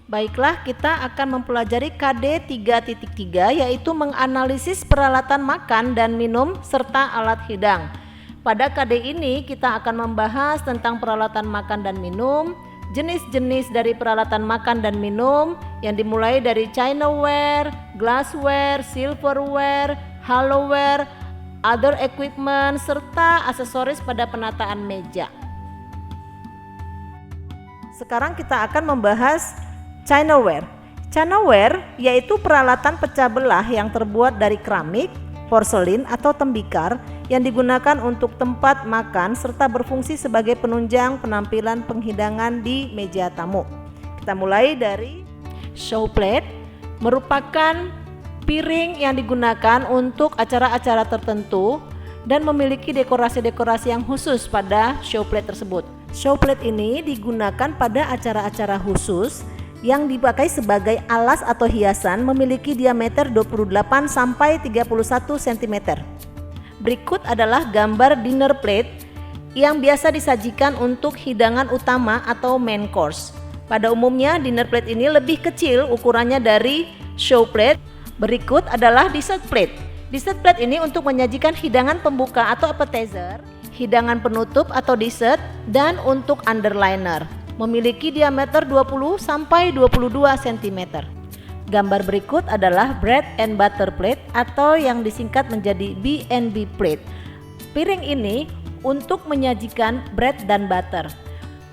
Baiklah, kita akan mempelajari KD 3.3 yaitu menganalisis peralatan makan dan minum serta alat hidang. Pada KD ini kita akan membahas tentang peralatan makan dan minum, jenis-jenis dari peralatan makan dan minum yang dimulai dari chinaware, glassware, silverware, hollowware, other equipment, serta aksesoris pada penataan meja. Sekarang kita akan membahas chinaware. Chinaware yaitu peralatan pecah belah yang terbuat dari keramik, porselin atau tembikar yang digunakan untuk tempat makan serta berfungsi sebagai penunjang penampilan penghidangan di meja tamu. Kita mulai dari show plate, merupakan piring yang digunakan untuk acara-acara tertentu dan memiliki dekorasi-dekorasi yang khusus pada show plate tersebut. Show plate ini digunakan pada acara-acara khusus yang dipakai sebagai alas atau hiasan, memiliki diameter 28 sampai 31 cm. Berikut adalah gambar dinner plate yang biasa disajikan untuk hidangan utama atau main course. Pada umumnya dinner plate ini lebih kecil ukurannya dari show plate. Berikut adalah dessert plate. Dessert plate ini untuk menyajikan hidangan pembuka atau appetizer, hidangan penutup atau dessert, dan untuk underliner. Memiliki diameter 20 sampai 22 cm. Gambar berikut adalah bread and butter plate atau yang disingkat menjadi B&B plate. Piring ini untuk menyajikan bread dan butter.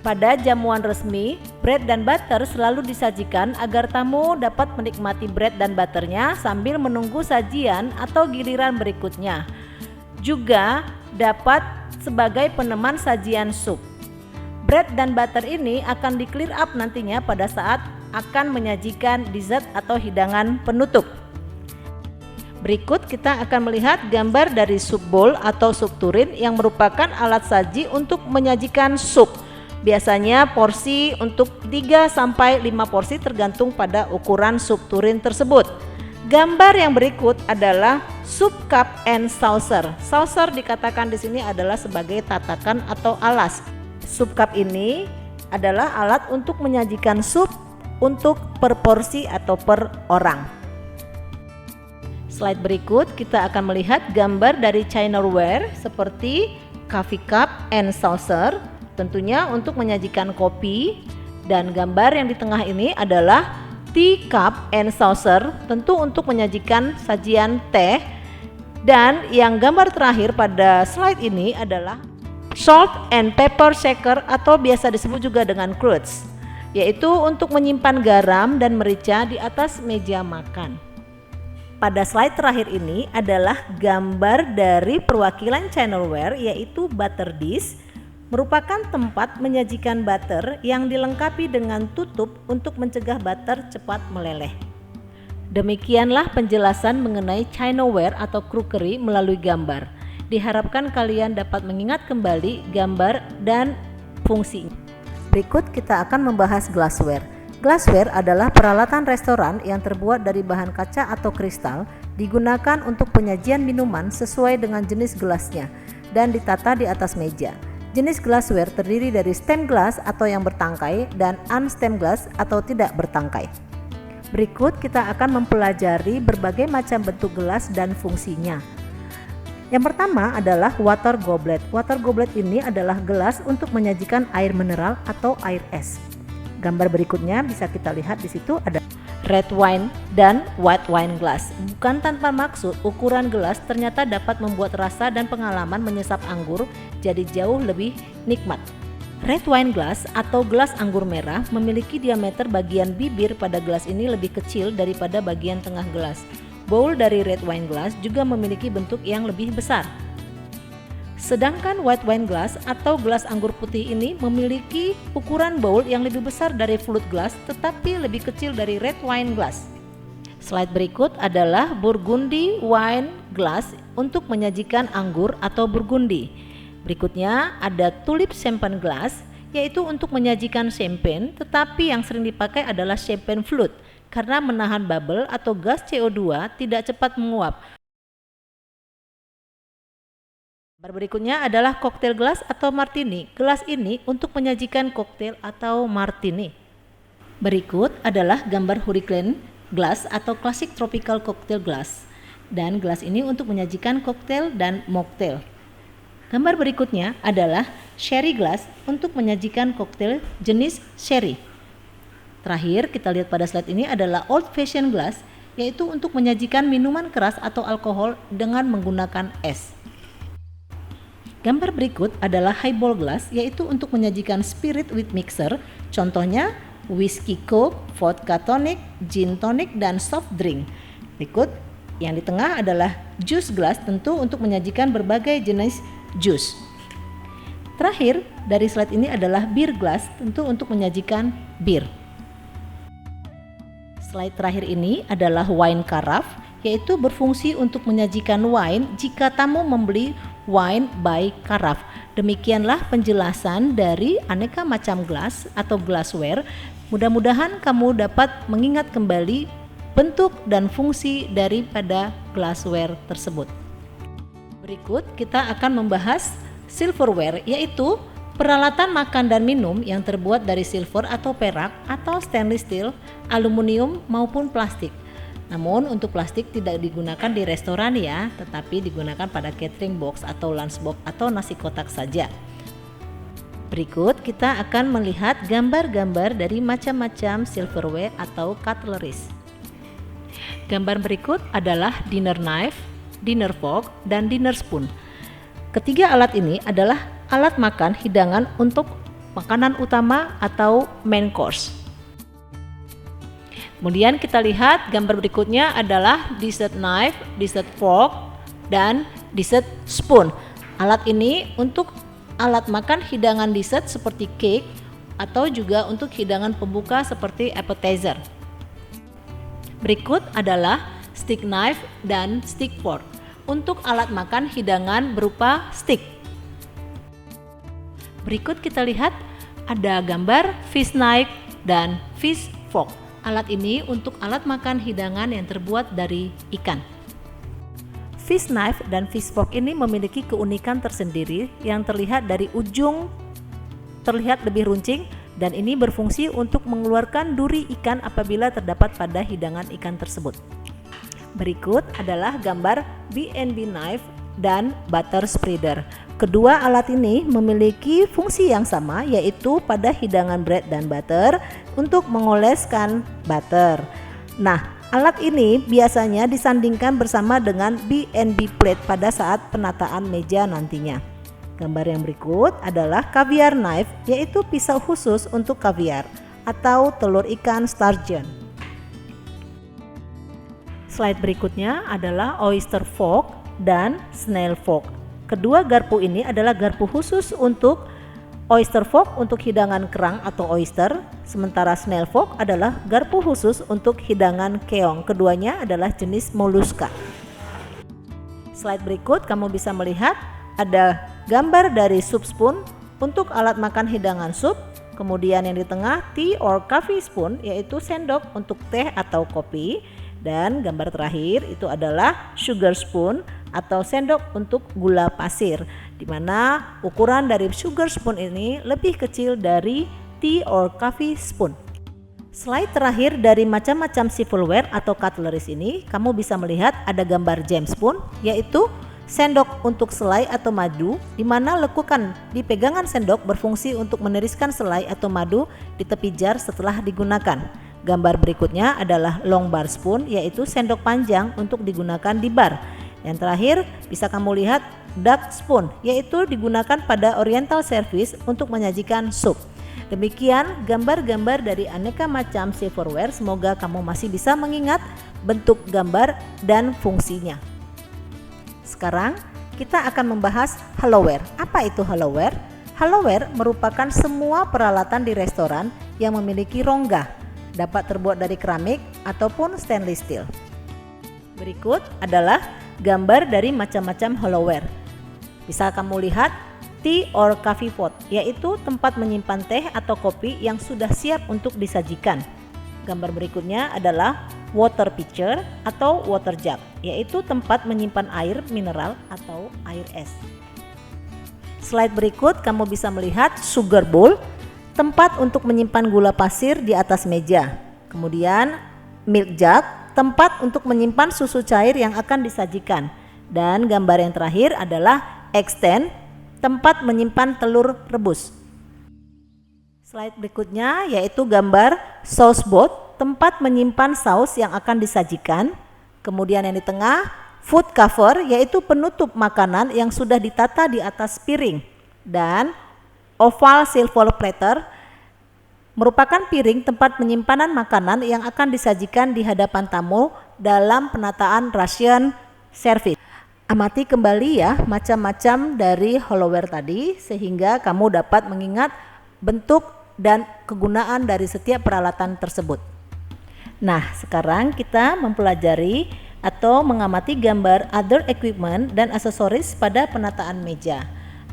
Pada jamuan resmi, bread dan butter selalu disajikan agar tamu dapat menikmati bread dan butternya sambil menunggu sajian atau giliran berikutnya. Juga dapat sebagai peneman sajian sup. Bread dan butter ini akan di clear up nantinya pada saat akan menyajikan dessert atau hidangan penutup. Berikut kita akan melihat gambar dari sup bowl atau sup tureen yang merupakan alat saji untuk menyajikan sup. Biasanya porsi untuk 3 sampai 5 porsi tergantung pada ukuran sup tureen tersebut. Gambar yang berikut adalah soup cup and saucer. Saucer dikatakan di sini adalah sebagai tatakan atau alas. Soup cup ini adalah alat untuk menyajikan sup untuk per porsi atau per orang. Slide berikut kita akan melihat gambar dari chinaware seperti coffee cup and saucer, tentunya untuk menyajikan kopi, dan gambar yang di tengah ini adalah tea cup and saucer, tentu untuk menyajikan sajian teh, dan yang gambar terakhir pada slide ini adalah salt and pepper shaker atau biasa disebut juga dengan cruets, yaitu untuk menyimpan garam dan merica di atas meja makan. Pada slide terakhir ini adalah gambar dari perwakilan chinaware yaitu butter dish, merupakan tempat menyajikan butter yang dilengkapi dengan tutup untuk mencegah butter cepat meleleh. Demikianlah penjelasan mengenai chinaware atau crockery melalui gambar. Diharapkan kalian dapat mengingat kembali gambar dan fungsinya. Berikut kita akan membahas glassware. Glassware adalah peralatan restoran yang terbuat dari bahan kaca atau kristal, digunakan untuk penyajian minuman sesuai dengan jenis gelasnya dan ditata di atas meja. Jenis glassware terdiri dari stem glass atau yang bertangkai dan unstem glass atau tidak bertangkai. Berikut kita akan mempelajari berbagai macam bentuk gelas dan fungsinya. Yang pertama adalah water goblet. Water goblet ini adalah gelas untuk menyajikan air mineral atau air es. Gambar berikutnya bisa kita lihat di situ ada red wine dan white wine glass. Bukan tanpa maksud, ukuran gelas ternyata dapat membuat rasa dan pengalaman menyesap anggur jadi jauh lebih nikmat. Red wine glass atau gelas anggur merah memiliki diameter bagian bibir pada gelas ini lebih kecil daripada bagian tengah gelas. Bowl dari red wine glass juga memiliki bentuk yang lebih besar. Sedangkan white wine glass atau gelas anggur putih ini memiliki ukuran bowl yang lebih besar dari flute glass tetapi lebih kecil dari red wine glass. Slide berikut adalah burgundy wine glass untuk menyajikan anggur atau burgundy. Berikutnya ada tulip champagne glass yaitu untuk menyajikan champagne, tetapi yang sering dipakai adalah champagne flute karena menahan bubble atau gas CO2 tidak cepat menguap. Berikutnya adalah cocktail glass atau martini. Gelas ini untuk menyajikan koktail atau martini. Berikut adalah gambar hurricane glass atau classic tropical cocktail glass. Dan gelas ini untuk menyajikan koktail dan mocktail. Gambar berikutnya adalah sherry glass untuk menyajikan koktail jenis sherry. Terakhir kita lihat pada slide ini adalah old fashioned glass, yaitu untuk menyajikan minuman keras atau alkohol dengan menggunakan es. Gambar berikut adalah highball glass, yaitu untuk menyajikan spirit with mixer, contohnya whiskey coke, vodka tonic, gin tonic, dan soft drink. Berikut yang di tengah adalah juice glass, tentu untuk menyajikan berbagai jenis jus. Terakhir dari slide ini adalah beer glass, tentu untuk menyajikan bir. Slide terakhir ini adalah wine carafe, yaitu berfungsi untuk menyajikan wine jika tamu membeli wine by carafe. Demikianlah penjelasan dari aneka macam gelas atau glassware. Mudah-mudahan kamu dapat mengingat kembali bentuk dan fungsi daripada glassware tersebut. Berikut kita akan membahas silverware, yaitu peralatan makan dan minum yang terbuat dari silver atau perak atau stainless steel, aluminium maupun plastik. Namun untuk plastik tidak digunakan di restoran ya, tetapi digunakan pada catering box atau lunch box atau nasi kotak saja. Berikut kita akan melihat gambar-gambar dari macam-macam silverware atau cutleries. Gambar berikut adalah dinner knife, dinner fork, dan dinner spoon. Ketiga alat ini adalah alat makan hidangan untuk makanan utama atau main course. Kemudian kita lihat gambar berikutnya adalah dessert knife, dessert fork, dan dessert spoon. Alat ini untuk alat makan hidangan dessert seperti cake atau juga untuk hidangan pembuka seperti appetizer. Berikut adalah stick knife dan stick fork untuk alat makan hidangan berupa stick. Berikut kita lihat ada gambar fish knife dan fish fork. Alat ini untuk alat makan hidangan yang terbuat dari ikan. Fish knife dan fish fork ini memiliki keunikan tersendiri yang terlihat dari ujung terlihat lebih runcing, dan ini berfungsi untuk mengeluarkan duri ikan apabila terdapat pada hidangan ikan tersebut. Berikut adalah gambar B&B knife dan butter spreader. Kedua alat ini memiliki fungsi yang sama, yaitu pada hidangan bread dan butter untuk mengoleskan butter. Nah, alat ini biasanya disandingkan bersama dengan B&B plate pada saat penataan meja nantinya. Gambar yang berikut adalah caviar knife, yaitu pisau khusus untuk caviar atau telur ikan sturgeon. Slide berikutnya adalah oyster fork dan snail fork. Kedua garpu ini adalah garpu khusus untuk oyster fork untuk hidangan kerang atau oyster, sementara snail fork adalah garpu khusus untuk hidangan keong. Keduanya adalah jenis moluska. Slide berikut kamu bisa melihat ada gambar dari soup spoon untuk alat makan hidangan sup, kemudian yang di tengah tea or coffee spoon, yaitu sendok untuk teh atau kopi, dan gambar terakhir itu adalah sugar spoon atau sendok untuk gula pasir, di mana ukuran dari sugar spoon ini lebih kecil dari tea or coffee spoon. Slide terakhir dari macam-macam silverware atau cutleries ini, kamu bisa melihat ada gambar jam spoon, yaitu sendok untuk selai atau madu, di mana lekukan di pegangan sendok berfungsi untuk meniriskan selai atau madu di tepi jar setelah digunakan. Gambar berikutnya adalah long bar spoon, yaitu sendok panjang untuk digunakan di bar. Yang terakhir bisa kamu lihat duck spoon, yaitu digunakan pada oriental service untuk menyajikan sup. Demikian gambar-gambar dari aneka macam silverware. Semoga kamu masih bisa mengingat bentuk gambar dan fungsinya. Sekarang kita akan membahas Halloware. Apa itu Halloware? Halloware merupakan semua peralatan di restoran yang memiliki rongga, dapat terbuat dari keramik ataupun stainless steel. Berikut adalah gambar dari macam-macam Halloware. Bisa kamu lihat tea or coffee pot, yaitu tempat menyimpan teh atau kopi yang sudah siap untuk disajikan. Gambar berikutnya adalah water pitcher atau water jug, yaitu tempat menyimpan air mineral atau air es. Slide berikut kamu bisa melihat sugar bowl. tempat untuk menyimpan gula pasir di atas meja. Kemudian milk jug, tempat untuk menyimpan susu cair yang akan disajikan. Dan gambar yang terakhir adalah egg stand, tempat menyimpan telur rebus. Slide berikutnya yaitu gambar sauce boat, tempat menyimpan saus yang akan disajikan. Kemudian yang di tengah food cover, yaitu penutup makanan yang sudah ditata di atas piring. Dan oval silver platter merupakan piring tempat penyimpanan makanan yang akan disajikan di hadapan tamu dalam penataan Russian service. Amati kembali ya macam-macam dari Hollowware tadi sehingga kamu dapat mengingat bentuk dan kegunaan dari setiap peralatan tersebut. Nah, sekarang kita mempelajari atau mengamati gambar other equipment dan aksesoris pada penataan meja.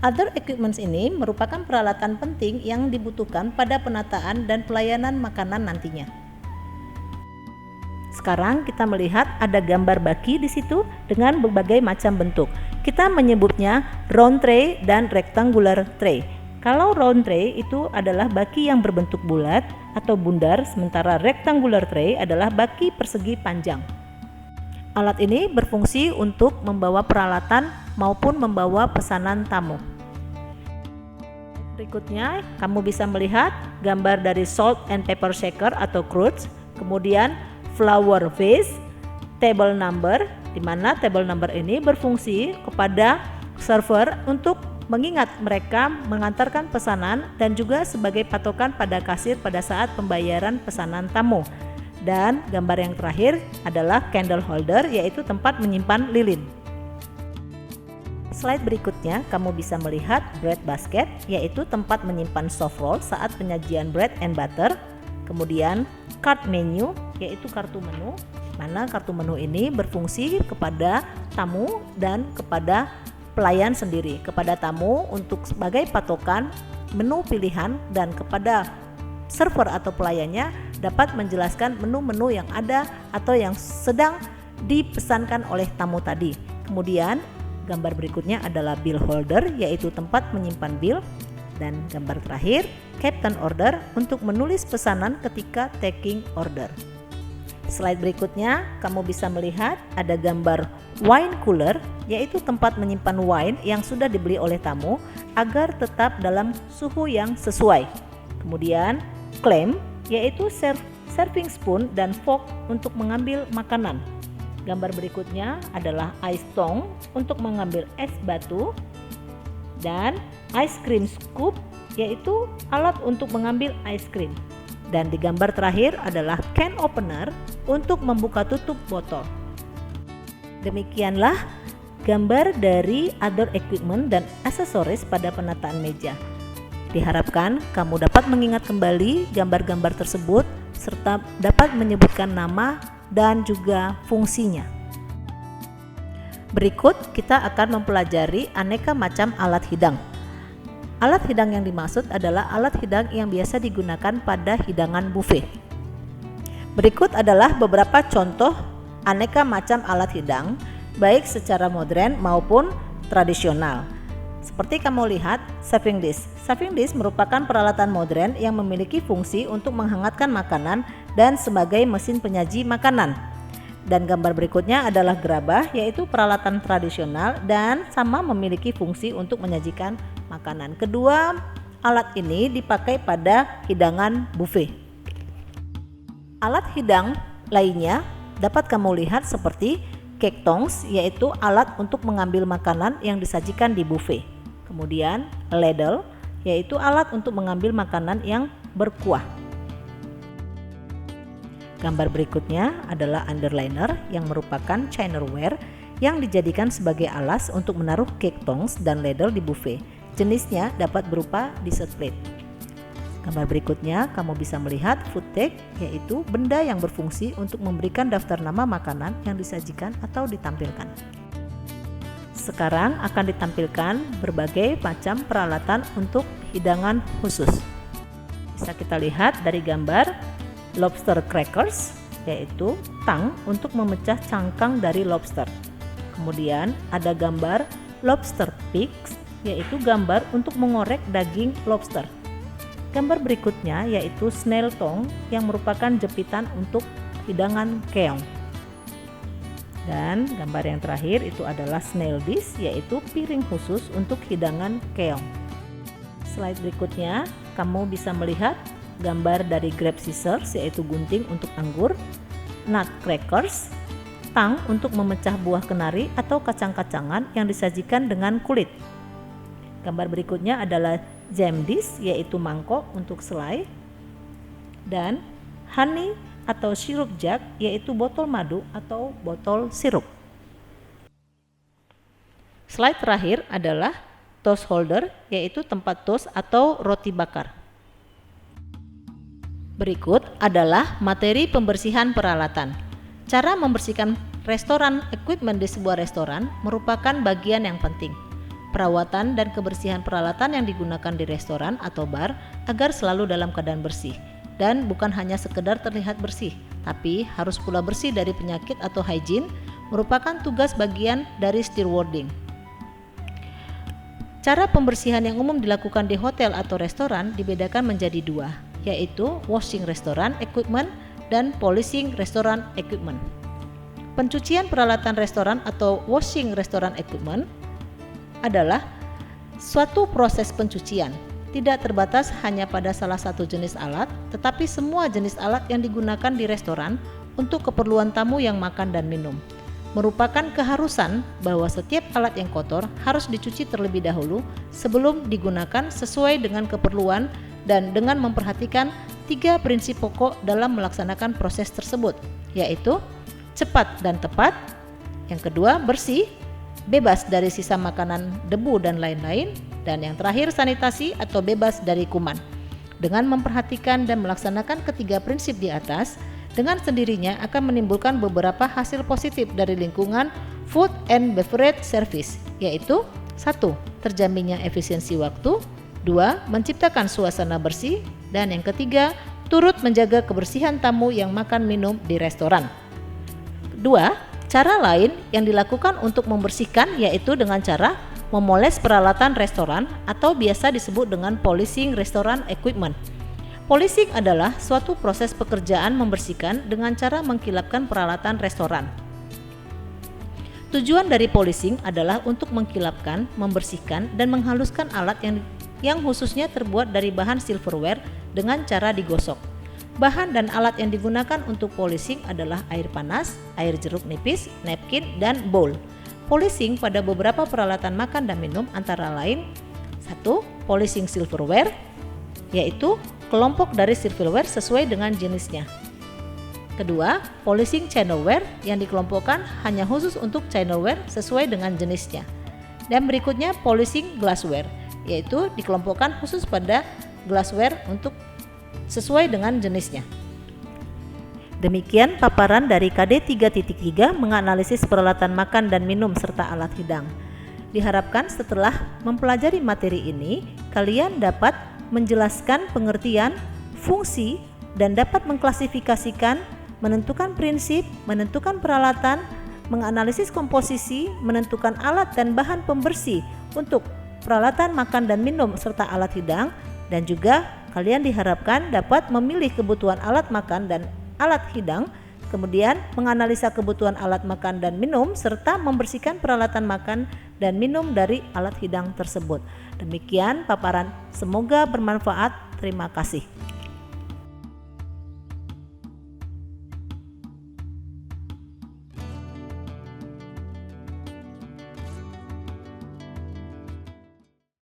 Other equipments ini merupakan peralatan penting yang dibutuhkan pada penataan dan pelayanan makanan nantinya. Sekarang kita melihat ada gambar baki di situ dengan berbagai macam bentuk. Kita menyebutnya round tray dan rectangular tray. Kalau round tray itu adalah baki yang berbentuk bulat atau bundar, sementara rectangular tray adalah baki persegi panjang. Alat ini berfungsi untuk membawa peralatan maupun membawa pesanan tamu. Berikutnya, kamu bisa melihat gambar dari salt and pepper shaker atau crutch, kemudian flower vase, table number, di mana table number ini berfungsi kepada server untuk mengingat mereka mengantarkan pesanan dan juga sebagai patokan pada kasir pada saat pembayaran pesanan tamu. Dan gambar yang terakhir adalah candle holder, yaitu tempat menyimpan lilin. Slide berikutnya kamu bisa melihat bread basket, yaitu tempat menyimpan soft roll saat penyajian bread and butter. Kemudian card menu, yaitu kartu menu, mana kartu menu ini berfungsi kepada tamu dan kepada pelayan sendiri, kepada tamu untuk sebagai patokan menu pilihan dan kepada server atau pelayannya dapat menjelaskan menu-menu yang ada atau yang sedang dipesankan oleh tamu tadi. Kemudian gambar berikutnya adalah bill holder, yaitu tempat menyimpan bill, dan gambar terakhir captain order untuk menulis pesanan ketika taking order. Slide berikutnya kamu bisa melihat ada gambar wine cooler, yaitu tempat menyimpan wine yang sudah dibeli oleh tamu agar tetap dalam suhu yang sesuai. Kemudian clamp, yaitu serving spoon dan fork untuk mengambil makanan. Gambar berikutnya adalah ice tongue untuk mengambil es batu, dan ice cream scoop, yaitu alat untuk mengambil ice cream. Dan di gambar terakhir adalah can opener untuk membuka tutup botol. Demikianlah gambar dari other equipment dan aksesoris pada penataan meja. Diharapkan kamu dapat mengingat kembali gambar-gambar tersebut serta dapat menyebutkan nama dan juga fungsinya. Berikut kita akan mempelajari aneka macam alat hidang. Alat hidang yang dimaksud adalah alat hidang yang biasa digunakan pada hidangan buffet. Berikut adalah beberapa contoh aneka macam alat hidang, baik secara modern maupun tradisional. Seperti kamu lihat, serving dish. Serving dish merupakan peralatan modern yang memiliki fungsi untuk menghangatkan makanan dan sebagai mesin penyaji makanan. Dan gambar berikutnya adalah gerabah, yaitu peralatan tradisional dan sama memiliki fungsi untuk menyajikan makanan. Kedua alat ini dipakai pada hidangan buffet. Alat hidang lainnya dapat kamu lihat seperti cake tongs, yaitu alat untuk mengambil makanan yang disajikan di buffet. Kemudian ladle, yaitu alat untuk mengambil makanan yang berkuah. Gambar berikutnya adalah underliner yang merupakan chinerware yang dijadikan sebagai alas untuk menaruh cake tongs dan ladle di buffet. Jenisnya dapat berupa dessert plate. Gambar berikutnya kamu bisa melihat food tag, yaitu benda yang berfungsi untuk memberikan daftar nama makanan yang disajikan atau ditampilkan. Sekarang akan ditampilkan berbagai macam peralatan untuk hidangan khusus. Bisa kita lihat dari gambar lobster crackers, yaitu tang untuk memecah cangkang dari lobster. Kemudian ada gambar lobster picks, yaitu gambar untuk mengorek daging lobster. Gambar berikutnya yaitu snail tongue yang merupakan jepitan untuk hidangan keong. Dan gambar yang terakhir itu adalah snail dish, yaitu piring khusus untuk hidangan keong. Slide berikutnya, kamu bisa melihat gambar dari grape scissors, yaitu gunting untuk anggur, nut crackers, tang untuk memecah buah kenari atau kacang-kacangan yang disajikan dengan kulit. Gambar berikutnya adalah jam dish, yaitu mangkok untuk selai, dan honey atau sirup jug, yaitu botol madu atau botol sirup. Slide terakhir adalah toast holder, yaitu tempat toast atau roti bakar. Berikut adalah materi pembersihan peralatan. Cara membersihkan restoran equipment di sebuah restoran merupakan bagian yang penting. Perawatan dan kebersihan peralatan yang digunakan di restoran atau bar agar selalu dalam keadaan bersih. Dan bukan hanya sekedar terlihat bersih, tapi harus pula bersih dari penyakit atau hygiene, merupakan tugas bagian dari stewarding. Cara pembersihan yang umum dilakukan di hotel atau restoran dibedakan menjadi dua, yaitu washing restaurant equipment dan polishing restaurant equipment. Pencucian peralatan restoran atau washing restaurant equipment adalah suatu proses pencucian, tidak terbatas hanya pada salah satu jenis alat, tetapi semua jenis alat yang digunakan di restoran untuk keperluan tamu yang makan dan minum. Merupakan keharusan bahwa setiap alat yang kotor harus dicuci terlebih dahulu sebelum digunakan sesuai dengan keperluan dan dengan memperhatikan 3 prinsip pokok dalam melaksanakan proses tersebut, yaitu cepat dan tepat, yang kedua bersih, bebas dari sisa makanan, debu dan lain-lain, dan yang terakhir sanitasi atau bebas dari kuman. Dengan memperhatikan dan melaksanakan ketiga prinsip di atas, dengan sendirinya akan menimbulkan beberapa hasil positif dari lingkungan food and beverage service, yaitu 1. Terjaminnya efisiensi waktu, 2. Menciptakan suasana bersih, dan yang ketiga, turut menjaga kebersihan tamu yang makan minum di restoran. 2. Cara lain yang dilakukan untuk membersihkan yaitu dengan cara memoles peralatan restoran atau biasa disebut dengan polishing restaurant equipment. Polishing adalah suatu proses pekerjaan membersihkan dengan cara mengkilapkan peralatan restoran. Tujuan dari polishing adalah untuk mengkilapkan, membersihkan, dan menghaluskan alat yang khususnya terbuat dari bahan silverware dengan cara digosok. Bahan dan alat yang digunakan untuk polishing adalah air panas, air jeruk nipis, napkin, dan bowl. Polishing pada beberapa peralatan makan dan minum antara lain 1. Polishing silverware, yaitu kelompok dari silverware sesuai dengan jenisnya. Kedua, polishing china-ware yang dikelompokkan hanya khusus untuk china-ware sesuai dengan jenisnya. Dan berikutnya polishing glassware, yaitu dikelompokkan khusus pada glassware untuk sesuai dengan jenisnya. Demikian paparan dari KD 3.3 menganalisis peralatan makan dan minum serta alat hidang. Diharapkan setelah mempelajari materi ini, kalian dapat menjelaskan pengertian, fungsi, dan dapat mengklasifikasikan, menentukan prinsip, menentukan peralatan, menganalisis komposisi, menentukan alat dan bahan pembersih untuk peralatan makan dan minum serta alat hidang, dan juga kalian diharapkan dapat memilih kebutuhan alat makan dan alat hidang, kemudian menganalisa kebutuhan alat makan dan minum, serta membersihkan peralatan makan dan minum dari alat hidang tersebut. Demikian paparan, semoga bermanfaat. Terima kasih.